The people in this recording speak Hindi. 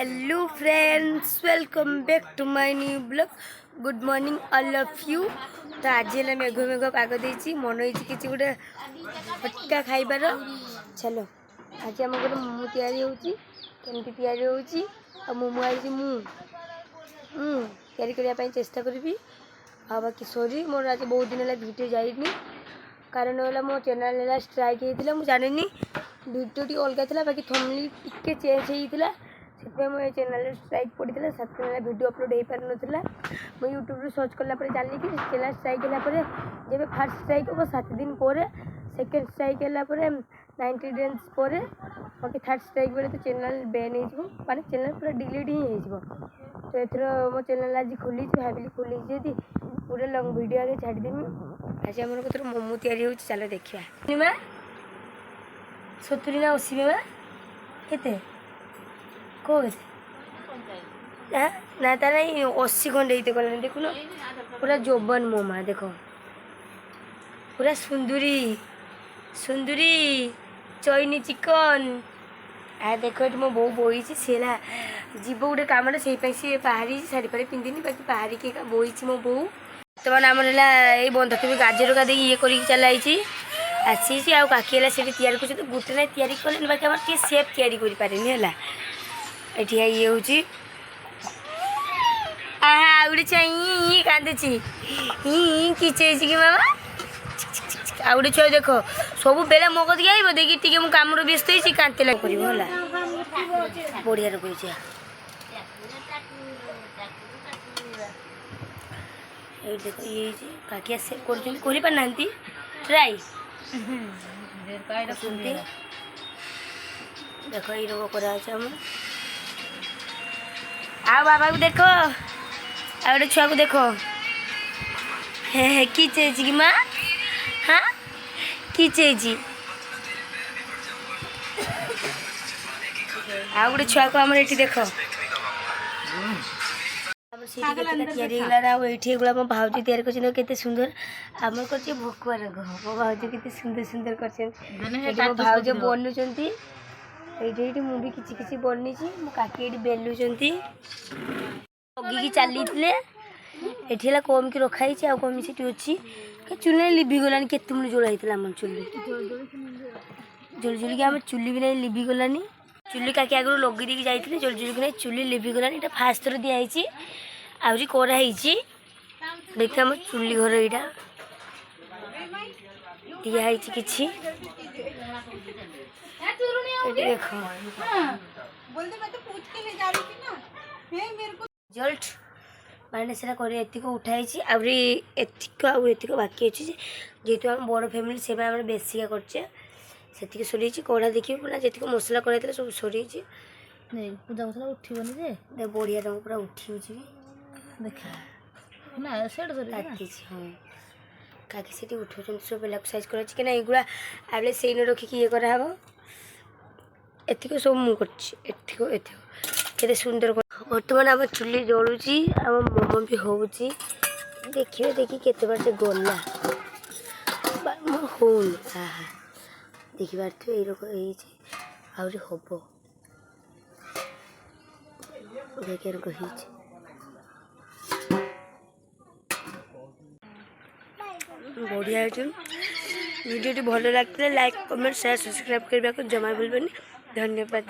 Hello friends, welcome back to my new blog. Good morning all of you. तो आज है मेघ मेघ पाग देती मन हो कि गोटे फटका खाइबार। चलो आज आम घर मोमो तैयारी होमती या मोमो आज तैयारी करने चेष्टा करी। आ बाकी सॉरी मोर आज बहुत दिन है भिडियो जाइनी कारण है मो चैनल स्ट्राइक होता मुझे जानी भिडियो टी अलग था बाकी थंबनेल टिके चेंज होता से मो चैनल स्ट्राइक पड़ता से भिडियो अपलोड हो पार ना। मुझे यूट्यूब सर्च कलापर जानी कि चैनल स्ट्राइक है जब फास्ट स्ट्राइक हम 7 दिन पर सेकेंड स्ट्राइक है 90 डेज पर बाकी थर्ड स्ट्राइक बेले तो चैनल बैन हो माने चैनल पूरा डिलीट ही हो। तो एथर मो चैनल आज खोली भाविली खोली जी पूरा लंग वीडियो आगे छाड़देमी। आज आम कतर मोमो तैयारी हो चलो देखा सतुरी ना 80 में केते कौन ना तार 80 खंडे ये गलानी देखुन पूरा जोबन मोमा देख पूरा सुंदरी सुंदरी चईनी चिकन आ देख ये मो बो बोई सीला जीव गोटे कम से बाहरी शाढ़ी फाड़ी पिंधिनी बाकी बाहरी के बोई मो बो। बर्तमान आम है बंधक भी गाजर का ये कर चलाई आसी आ काकी है से तैयारी कर गोटे ना तैयारी कले बाकी आम टे सेप तैयारी करें ये हूँ आउे चाहिए कांदुची किचे कि मामा आउे छुआ देख सब बेले मो कदी आइब देखिए टी कम व्यस्त होती कांते लग कर बढ़िया कही देख ये काकी सेप कर पारना ट्राई देख ये रोग कर आ बाबा को देखो आ गए छुआ को देखो कि चाहिए कि माँ हाँ कि चाहिए आ गए छुआ को आम ये देख ये मो भाजी तैयारी कर सुंदर आम कर भोकुआ रंग मो भाज के सुंदर सुंदर कर भाज बनुंट ये मुझे किसी किसी बनी मो काकी ये बेलुंट लगे चली ये कम की रखाई आ कम से अच्छी चूल्हे लिभिगलानी के जोड़ा होता आम चूल्ही जोड़ जोड़िक आम चूल्ही भी नहीं लिभिगलानी चूल्ही काकी आगु लगे दी जाते जोड़ जोड़िक नहीं चूल्ही लिभिगलानी ये फास्ट थर दिखाई आहरी कराई देखिए आम चूल्ही घर यहाँ दिखाई कि देखो रिजल्ट माने से एतिक उठाई आहरी एतिक बाकी अच्छे जेहतु आम बड़ फैमिली से बेसिका करके सरी कड़ा देखिए पूरा जी मसला कर सब सरी पूजा मसला उठबनी जे बढ़िया रंग पूरा उठी देख हाँ काकी से उठाऊँ सब बेला साइज कर युवा आगे से रखिक ये कराव एतिक सब मुझे के सुंदर बर्तमान आम चूल्ही जलुची आम मोमो भी हो देखिए देखी केते बार से गला हो देखी पार्थ ये आहरी हम देखिए कही बढ़िया वीडियो भल लगे लाइक कमेंट शेयर सब्सक्राइब करने को जमा भूलबनी। धन्यवाद।